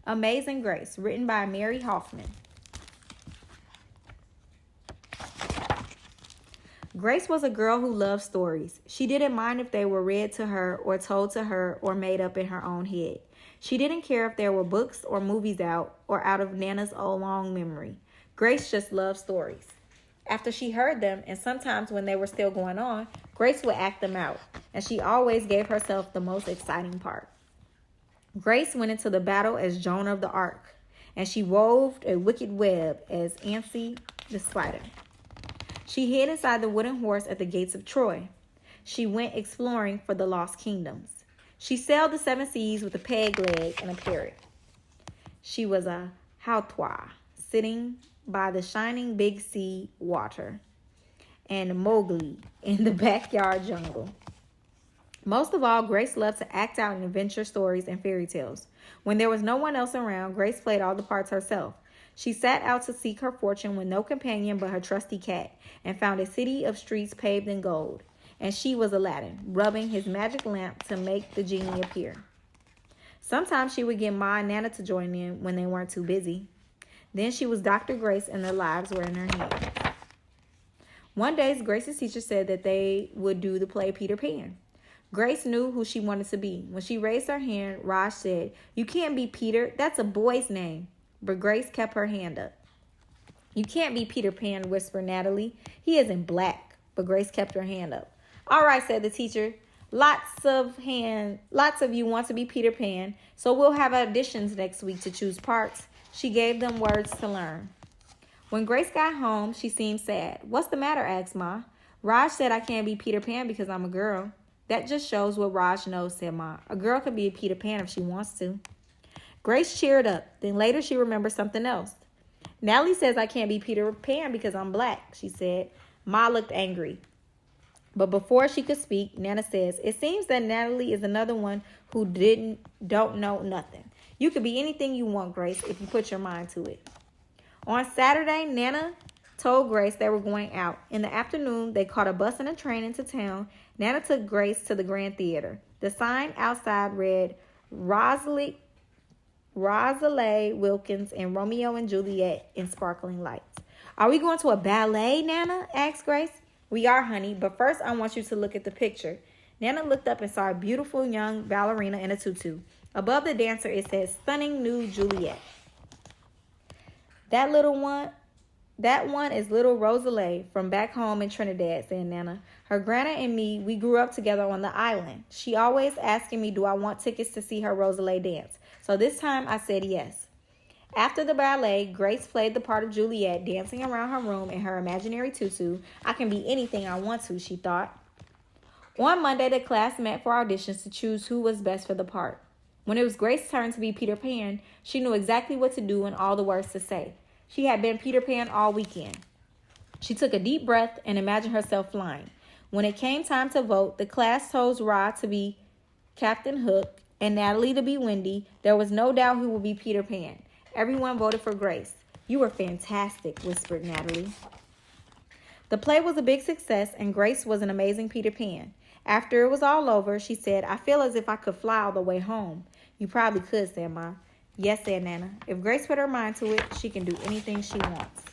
Amazing Grace, written by Mary Hoffman. Grace was a girl who loved stories. She didn't mind if they were read to her or told to her or made up in her own head. She didn't care if there were books or movies out or out of Nana's old long memory. Grace just loved stories. After she heard them, and sometimes when they were still going on, Grace would act them out, and she always gave herself the most exciting part. Grace went into the battle as Joan of the Ark, and she wove a wicked web as Anansi the spider. She hid inside the wooden horse at the gates of Troy. She went exploring for the lost kingdoms. She sailed the 7 seas with a peg leg and a parrot. She was a Hautwa, sitting by the shining big sea water, and Mowgli in the backyard jungle. Most of all, Grace loved to act out in adventure stories and fairy tales. When there was no one else around, Grace played all the parts herself. She set out to seek her fortune with no companion but her trusty cat, and found a city of streets paved in gold. And she was Aladdin, rubbing his magic lamp to make the genie appear. Sometimes she would get Ma and Nana to join in when they weren't too busy. Then she was Dr. Grace, and their lives were in her hands. One day, Grace's teacher said that they would do the play Peter Pan. Grace knew who she wanted to be. When she raised her hand, Raj said, "You can't be Peter. That's a boy's name." But Grace kept her hand up. "You can't be Peter Pan," whispered Natalie. "He isn't black." But Grace kept her hand up. "All right," said the teacher. Lots of you want to be Peter Pan, so we'll have auditions next week to choose parts." She gave them words to learn. When Grace got home, she seemed sad. "What's the matter?" asked Ma. "Raj said I can't be Peter Pan because I'm a girl." "That just shows what Raj knows," said Ma. "A girl can be a Peter Pan if she wants to." Grace cheered up. Then later she remembered something else. "Natalie says I can't be Peter Pan because I'm black," she said. Ma looked angry. But before she could speak, Nana says, "It seems that Natalie is another one who don't know nothing. You could be anything you want, Grace, if you put your mind to it." On Saturday, Nana told Grace they were going out. In the afternoon, they caught a bus and a train into town. Nana took Grace to the Grand Theater. The sign outside read, Rosalie Wilkins and Romeo and Juliet in sparkling lights. "Are we going to a ballet, Nana?" asked Grace. "We are, honey, but first I want you to look at the picture." Nana looked up and saw a beautiful young ballerina in a tutu. Above the dancer, it said, "Stunning new Juliet." That one is little Rosalie from back home in Trinidad," said Nana. "Her grandma and me, we grew up together on the island. She always asking me, do I want tickets to see her Rosalie dance? So this time I said yes." After the ballet, Grace played the part of Juliet, dancing around her room in her imaginary tutu. "I can be anything I want to," she thought. On Monday, the class met for auditions to choose who was best for the part. When it was Grace's turn to be Peter Pan, she knew exactly what to do and all the words to say. She had been Peter Pan all weekend. She took a deep breath and imagined herself flying. When it came time to vote, the class chose Rod to be Captain Hook and Natalie to be Wendy. There was no doubt who would be Peter Pan. Everyone voted for Grace. "You were fantastic," whispered Natalie. The play was a big success, and Grace was an amazing Peter Pan. After it was all over, she said, "I feel as if I could fly all the way home." "You probably could," said Ma. "Yes," said Nana. "If Grace put her mind to it, she can do anything she wants."